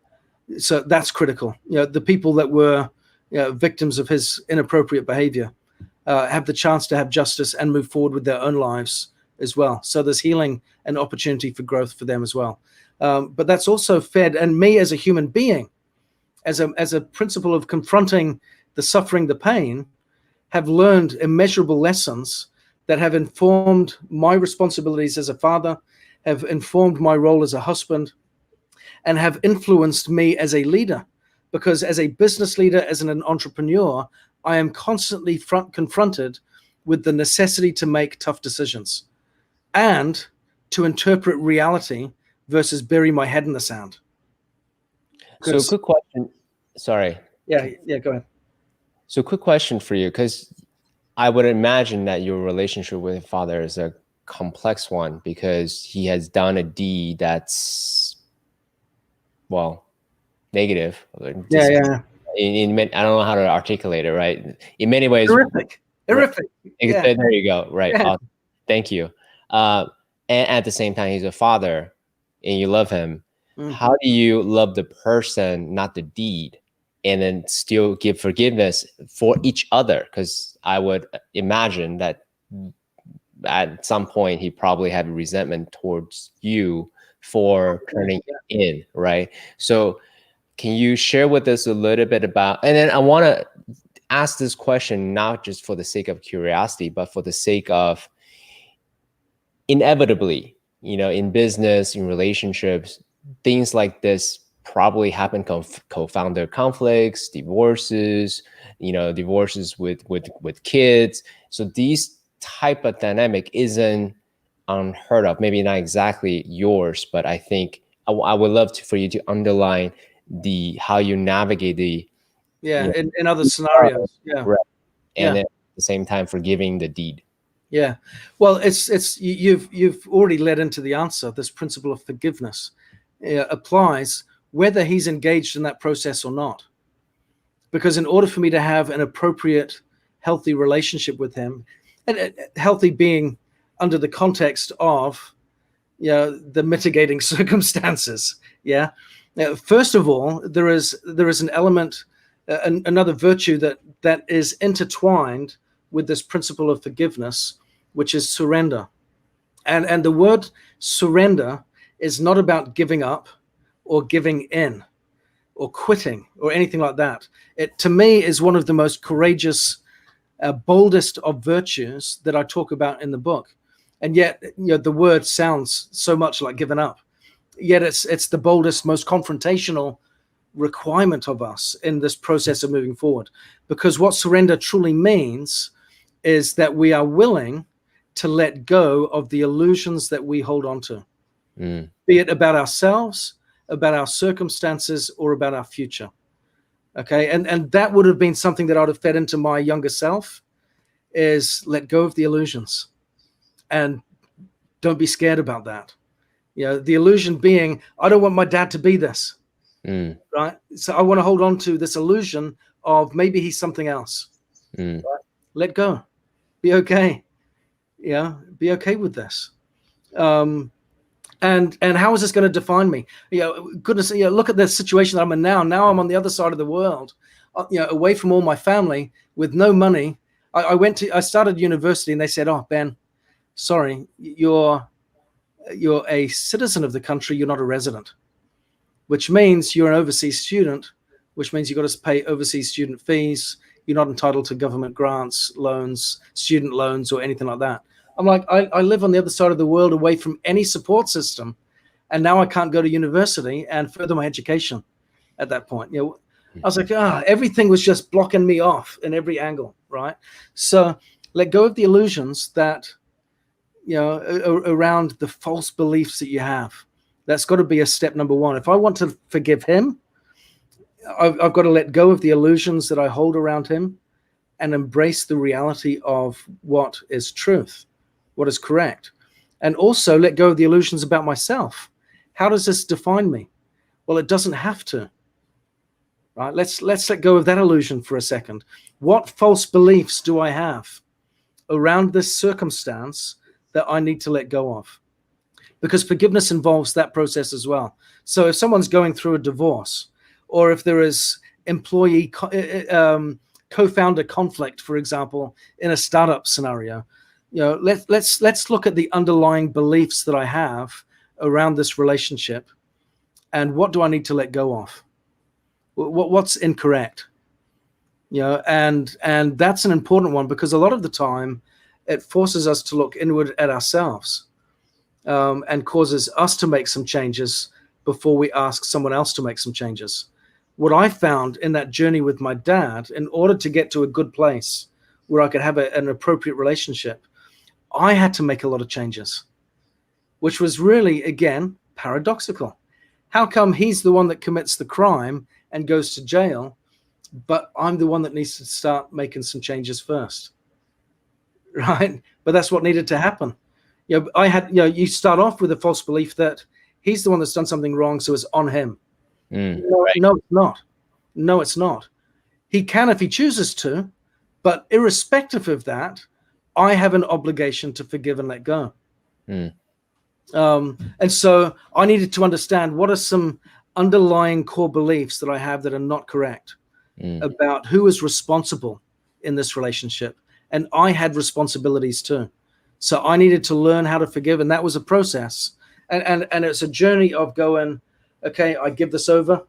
that's critical. The people that were victims of his inappropriate behavior have the chance to have justice and move forward with their own lives as well. So there's healing and opportunity for growth for them as well. But that's also fed, and me as a human being, as a principle of confronting the suffering, the pain, have learned immeasurable lessons that have informed my responsibilities as a father, have informed my role as a husband, and have influenced me as a leader. Because as a business leader, as an entrepreneur, I am constantly confronted with the necessity to make tough decisions and to interpret reality versus bury my head in the sand. So quick question. Sorry. Yeah, go ahead. So quick question for you, because I would imagine that your relationship with your father is a complex one, because he has done a deed that's, well, negative. Yeah. I don't know how to articulate it, right? In many ways. Horrific. Right. Yeah. There you go. Right. Yeah. Awesome. Thank you. And at the same time, he's a father and you love him. How do you love the person, not the deed, and then still give forgiveness for each other? Because I would imagine that at some point he probably had resentment towards you for turning in, right? So can you share with us a little bit about, and then I want to ask this question not just for the sake of curiosity, but for the sake of inevitably, in business, in relationships, things like this probably happen, co-founder conflicts, divorces, divorces with kids. So these type of dynamic isn't unheard of, maybe not exactly yours, but I think I would love for you to underline how you navigate in other scenarios. Yeah. Right. And at the same time forgiving the deed. Yeah. Well, you've already led into the answer. This principle of forgiveness applies whether he's engaged in that process or not. Because in order for me to have an appropriate, healthy relationship with him, and healthy being under the context of the mitigating circumstances. Yeah. First of all, there is an element, another virtue that is intertwined with this principle of forgiveness, which is surrender. And the word surrender is not about giving up or giving in or quitting or anything like that. It, to me, is one of the most courageous, boldest of virtues that I talk about in the book. And yet, the word sounds so much like giving up. Yet it's the boldest, most confrontational requirement of us in this process of moving forward. Because what surrender truly means is that we are willing to let go of the illusions that we hold on to, be it about ourselves, about our circumstances, or about our future. Okay, and that would have been something that I would have fed into my younger self, is let go of the illusions. And don't be scared about that. The illusion being, I don't want my dad to be this, right? So I want to hold on to this illusion of maybe he's something else. Right? Let go. Be okay. Be okay with this. And how is this going to define me? Goodness, look at the situation that I'm in now. Now I'm on the other side of the world, away from all my family, with no money. I started university, and they said, "Oh, Ben, sorry, you're a citizen of the country. You're not a resident," which means you're an overseas student, which means you've got to pay overseas student fees. You're not entitled to government grants, loans, student loans, or anything like that. I'm like, I live on the other side of the world, away from any support system, and now I can't go to university and further my education at that point. I was like, everything was just blocking me off in every angle, right? So let go of the illusions that, around the false beliefs that you have. That's got to be a step number one. If I want to forgive him, I've got to let go of the illusions that I hold around him and embrace the reality of what is truth, what is correct. And also let go of the illusions about myself. How does this define me? Well, it doesn't have to. right? Let's let go of that illusion for a second. What false beliefs do I have around this circumstance that I need to let go of? Because forgiveness involves that process as well. So if someone's going through a divorce, or if there is employee co-founder conflict, for example, in a startup scenario, let's look at the underlying beliefs that I have around this relationship, and what do I need to let go of? What's incorrect? And that's an important one, because a lot of the time it forces us to look inward at ourselves, and causes us to make some changes before we ask someone else to make some changes. What I found in that journey with my dad, in order to get to a good place where I could have an appropriate relationship, I had to make a lot of changes, which was really, again, paradoxical. How come he's the one that commits the crime and goes to jail, but I'm the one that needs to start making some changes first, right? But that's what needed to happen. You start off with a false belief that he's the one that's done something wrong, so it's on him. Right. No, it's not. No, it's not. He can if he chooses to, but irrespective of that, I have an obligation to forgive and let go. And so I needed to understand what are some underlying core beliefs that I have that are not correct about who is responsible in this relationship. And I had responsibilities too. So I needed to learn how to forgive. And that was a process. And it's a journey of going, okay, I give this over,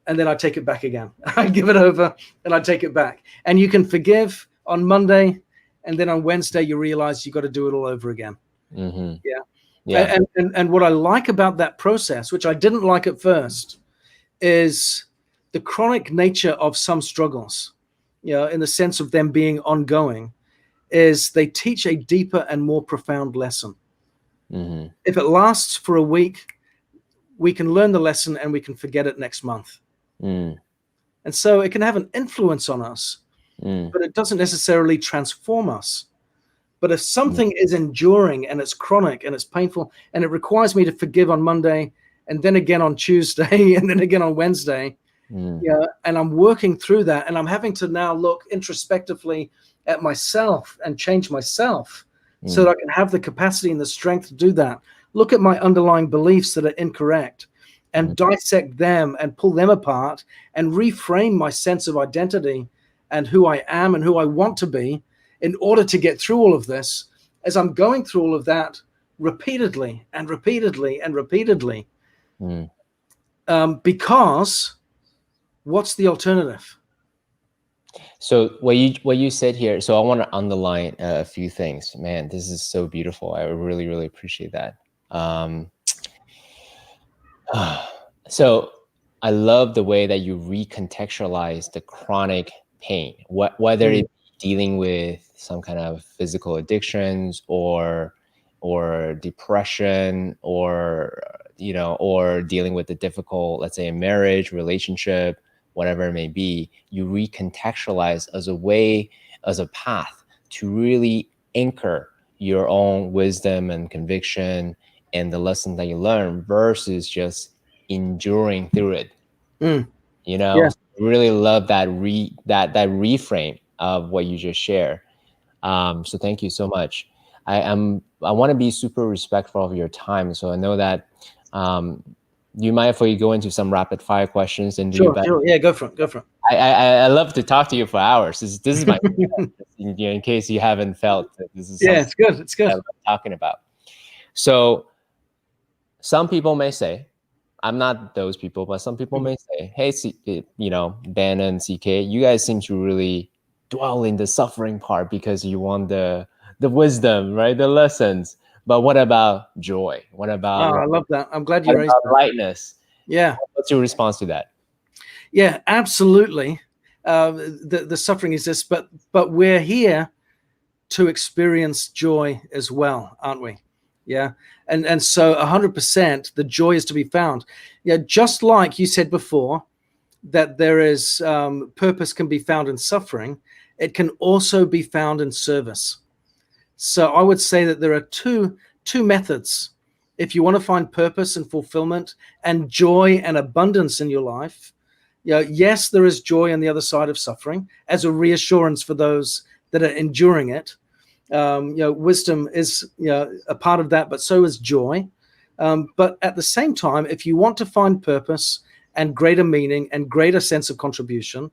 and then I take it back again. I give it over and I take it back. And you can forgive on Monday, and then on Wednesday you realize you got to do it all over again. Yeah. And what I like about that process, which I didn't like at first, is the chronic nature of some struggles, in the sense of them being ongoing, is they teach a deeper and more profound lesson. If it lasts for a week, we can learn the lesson and we can forget it next month. And so it can have an influence on us, but it doesn't necessarily transform us. But if something is enduring and it's chronic and it's painful and it requires me to forgive on Monday and then again on Tuesday and then again on Wednesday, and I'm working through that, and I'm having to now look introspectively at myself and change myself so that I can have the capacity and the strength to do that. Look at my underlying beliefs that are incorrect and dissect them and pull them apart and reframe my sense of identity and who I am and who I want to be, in order to get through all of this. As I'm going through all of that repeatedly and repeatedly and repeatedly, because what's the alternative? So what you said here, so I want to underline a few things. Man, this is so beautiful. I really, really appreciate that. So I love the way that you recontextualize the chronic pain, whether it be dealing with some kind of physical addictions or depression, or or dealing with the difficult, let's say, a marriage, relationship, whatever it may be. You recontextualize as a way, as a path to really anchor your own wisdom and conviction and the lesson that you learn, versus just enduring through it. I really love that reframe of what you just shared. So thank you so much. I want to be super respectful of your time. So I know that you might, if we go into some rapid fire questions and Sure. Yeah, go for it. I love to talk to you for hours. This is my in case you haven't felt that this is it's good. It's good. I'm talking about. So some people may say, I'm not those people, but some people may say, hey, Ben and CK, you guys seem to really dwell in the suffering part because you want the wisdom, right? The lessons. But what about joy? What about I love that. I'm glad you raised that. Lightness? Yeah. What's your response to that? Yeah, absolutely. The suffering exists, but we're here to experience joy as well, aren't we? Yeah. And so 100% the joy is to be found. Yeah, just like you said before, that there is purpose can be found in suffering, it can also be found in service. So I would say that there are two methods. If you want to find purpose and fulfillment and joy and abundance in your life, Yes, there is joy on the other side of suffering as a reassurance for those that are enduring it. Wisdom is a part of that, but so is joy. But at the same time, if you want to find purpose and greater meaning and greater sense of contribution,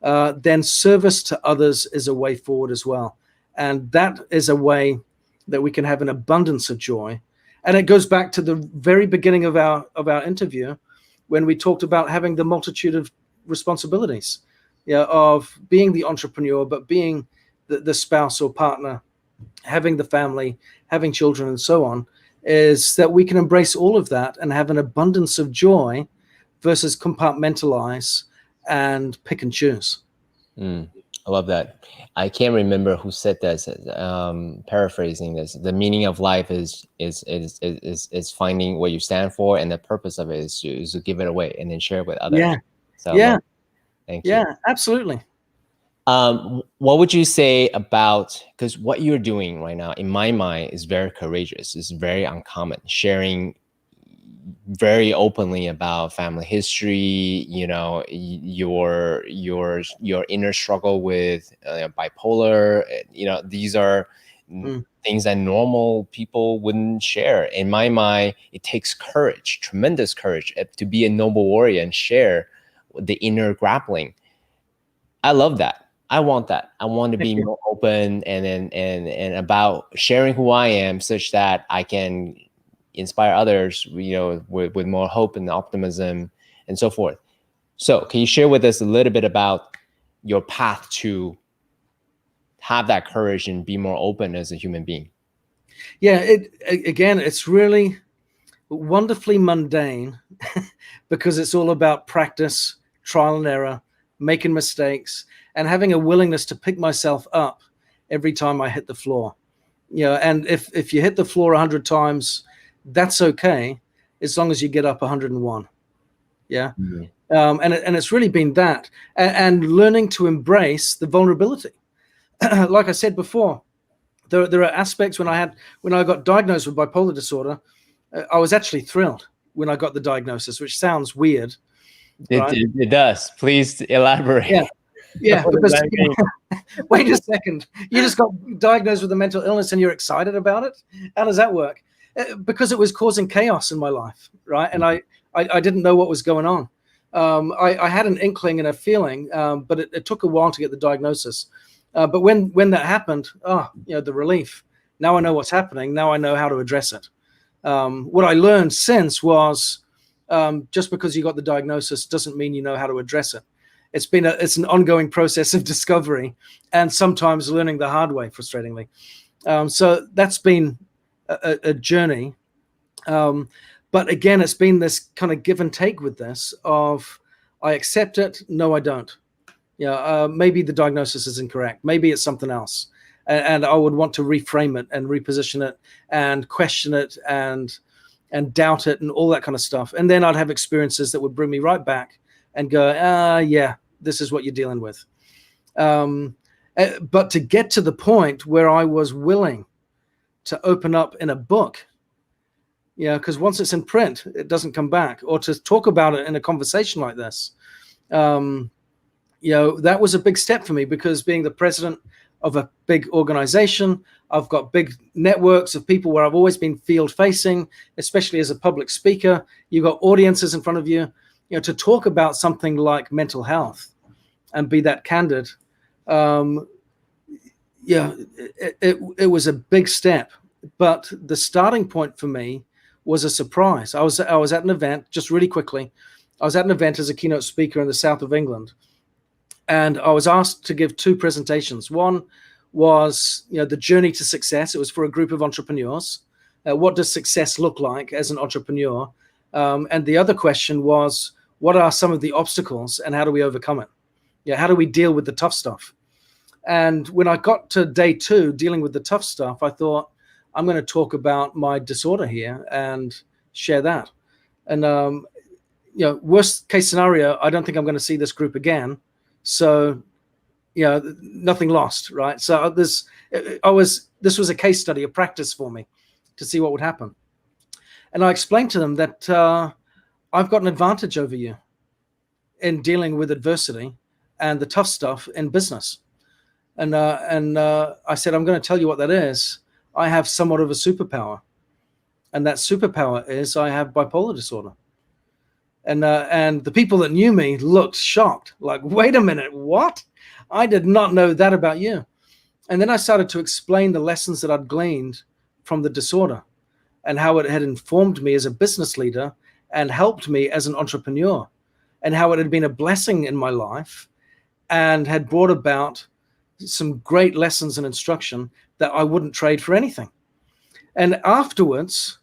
then service to others is a way forward as well. And that is a way that we can have an abundance of joy. And it goes back to the very beginning of our interview, when we talked about having the multitude of responsibilities, of being the entrepreneur, but being the spouse or partner, having the family, having children, and so on, is that we can embrace all of that and have an abundance of joy versus compartmentalize and pick and choose. I love that. I can't remember who said this. Paraphrasing this, the meaning of life is finding what you stand for, and the purpose of it is to give it away and then share it with others. Yeah. So Yeah. Thank you. Yeah, absolutely. What would you say about, because what you're doing right now, in my mind, is very courageous. It's very uncommon, sharing very openly about family history, your inner struggle with bipolar. These are things that normal people wouldn't share. In my mind, it takes courage, tremendous courage, to be a noble warrior and share the inner grappling. I love that. I want that. I want to be more open and about sharing who I am, such that I can inspire others, with more hope and optimism and so forth. So can you share with us a little bit about your path to have that courage and be more open as a human being? Yeah, it's really wonderfully mundane because it's all about practice, trial and error, making mistakes, and having a willingness to pick myself up every time I hit the floor. And if you hit the floor 100 times, that's okay, as long as you get up 101. Yeah. Mm-hmm. And it's really been that, and learning to embrace the vulnerability. Like I said before, there are aspects when I got diagnosed with bipolar disorder, I was actually thrilled when I got the diagnosis, which sounds weird. Right? It does. Please elaborate. Yeah. Because wait a second, you just got diagnosed with a mental illness and you're excited about it? How does that work? Because it was causing chaos in my life, right? And I didn't know what was going on. I had an inkling and a feeling, but it took a while to get the diagnosis. But when that happened, the relief. Now I know what's happening. Now I know how to address it. What I learned since was, just because you got the diagnosis doesn't mean you know how to address it. It's an ongoing process of discovery, and sometimes learning the hard way, frustratingly. So that's been a journey. But again, it's been this kind of give and take with this of, I accept it. No, I don't. Maybe the diagnosis is incorrect. Maybe it's something else. And I would want to reframe it and reposition it and question it and doubt it and all that kind of stuff. And then I'd have experiences that would bring me right back and go, yeah, this is what you're dealing with. But to get to the point where I was willing to open up in a book, because once it's in print, it doesn't come back, or to talk about it in a conversation like this, that was a big step for me, because being the president of a big organization, I've got big networks of people where I've always been field facing, especially as a public speaker. You've got audiences in front of you, to talk about something like mental health and be that candid. It was a big step, but the starting point for me was a surprise. I was at an event, just really quickly. I was at an event as a keynote speaker in the south of England, and I was asked to give two presentations. One was, the journey to success. It was for a group of entrepreneurs. What does success look like as an entrepreneur? And the other question was, what are some of the obstacles and how do we overcome it? How do we deal with the tough stuff? And when I got to day two, dealing with the tough stuff, I thought, I'm going to talk about my disorder here and share that. And, worst case scenario, I don't think I'm going to see this group again. So, nothing lost, right? So this was a case study, a practice for me to see what would happen. And I explained to them that I've got an advantage over you in dealing with adversity and the tough stuff in business. And I said, I'm going to tell you what that is. I have somewhat of a superpower, and that superpower is I have bipolar disorder. And the people that knew me looked shocked, like, wait a minute, what? I did not know that about you. And then I started to explain the lessons that I'd gleaned from the disorder and how it had informed me as a business leader and helped me as an entrepreneur, and how it had been a blessing in my life and had brought about some great lessons and instruction that I wouldn't trade for anything. And afterwards,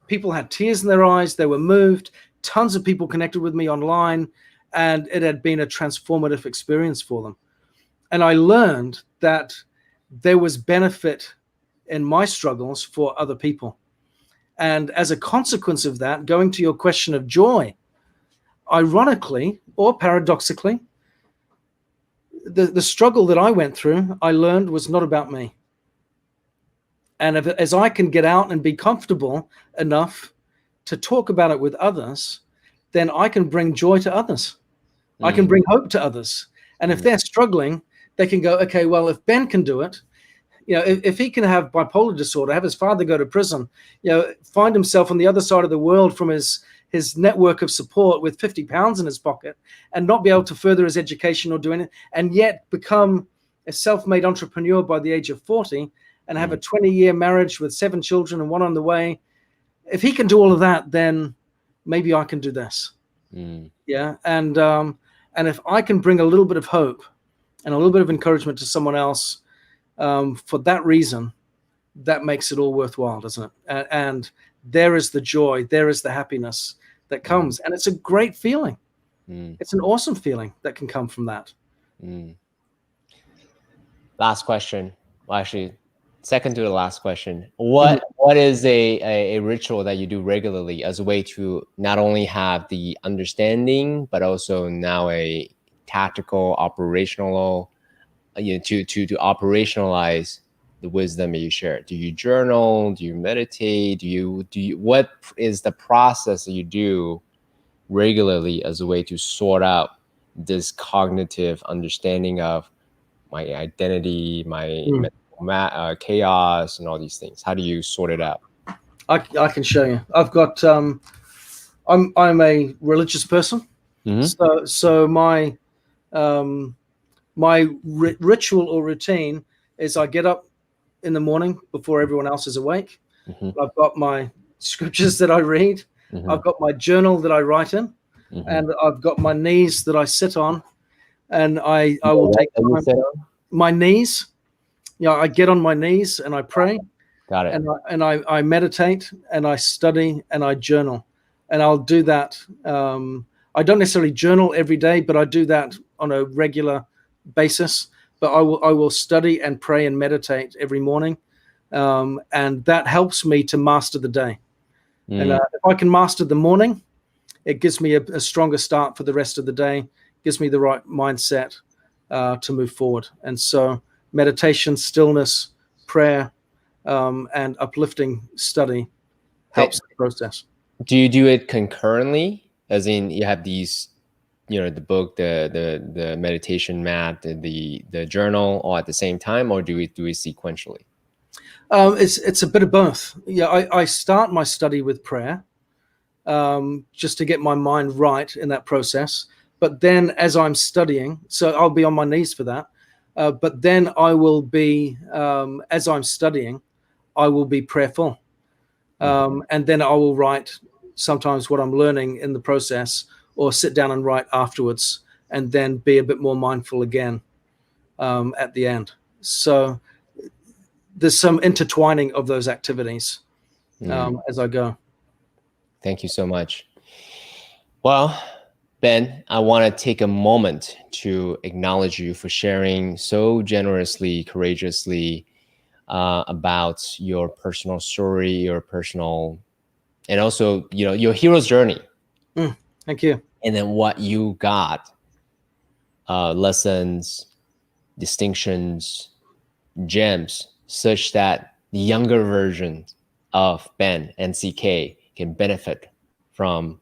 people had tears in their eyes. They were moved. Tons of people connected with me online, and it had been a transformative experience for them. And I learned that there was benefit in my struggles for other people. And as a consequence of that, going to your question of joy, ironically or paradoxically, the struggle that I went through, I learned was not about me. And as I can get out and be comfortable enough to talk about it with others, then I can bring joy to others. I can bring hope to others. And if they're struggling, they can go, okay, well, if Ben can do it, if he can have bipolar disorder, have his father go to prison, find himself on the other side of the world from his network of support with 50 pounds in his pocket and not be able to further his education or do anything, and yet become a self-made entrepreneur by the age of 40 and have a 20-year marriage with 7 children and 1 on the way. If he can do all of that, then maybe I can do this. Yeah. And if I can bring a little bit of hope and a little bit of encouragement to someone else, for that reason, that makes it all worthwhile, doesn't it? And there is the joy, there is the happiness that comes. And it's a great feeling. It's an awesome feeling that can come from that. Last question. Well, actually, second to the last question. What is a ritual that you do regularly as a way to not only have the understanding, but also now a tactical, operational, to operationalize the wisdom that you share? Do you journal? Do you meditate? What is the process that you do regularly as a way to sort out this cognitive understanding of my identity, my chaos, and all these things? How do you sort it out? I can show you. I've got I'm a religious person, so my ritual or routine is I get up in the morning before everyone else is awake. I've got my scriptures that I read. I've got my journal that I write in, and I've got my knees that I sit on, and I will take time. My knees. I get on my knees and I pray. Got it. And I meditate and I study and I journal, and I'll do that. I don't necessarily journal every day, but I do that on a regular basis. But I will study and pray and meditate every morning, and that helps me to master the day. And if I can master the morning, it gives me a stronger start for the rest of the day. Gives me the right mindset to move forward. And so meditation, stillness, prayer, and uplifting study helps the process. Do you do it concurrently? As in, you have these, the book, the meditation mat, the journal, all at the same time, or do we do it sequentially? It's a bit of both. I start my study with prayer, just to get my mind right in that process. But then, as I'm studying, so I'll be on my knees for that. But then I will be, as I'm studying, I will be prayerful. And then I will write sometimes what I'm learning in the process, or sit down and write afterwards, and then be a bit more mindful again at the end. So there's some intertwining of those activities as I go. Thank you so much. Well, Ben, I want to take a moment to acknowledge you for sharing so generously, courageously about your personal story, your personal, and also, your hero's journey. Thank you. And then what you got, lessons, distinctions, gems, such that the younger version of Ben, NCK, can benefit from,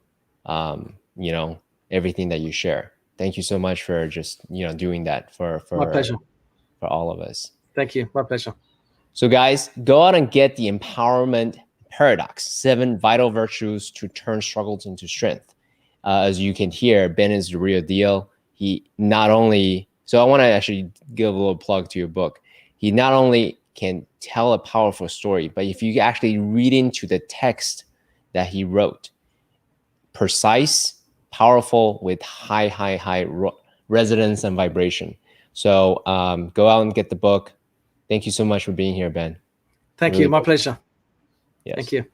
everything that you share. Thank you so much for just doing that My pleasure. for all of us. Thank you. My pleasure. So guys, go out and get the Empowerment Paradox: 7 Vital Virtues to Turn Struggles into Strength. As you can hear, Ben is the real deal. He not only, so I want to actually give a little plug to your book. He not only can tell a powerful story, but if you actually read into the text that he wrote, precise, powerful, with high resonance and vibration. So go out and get the book. Thank you so much for being here, Ben. Thank you. My pleasure. Yes. Thank you.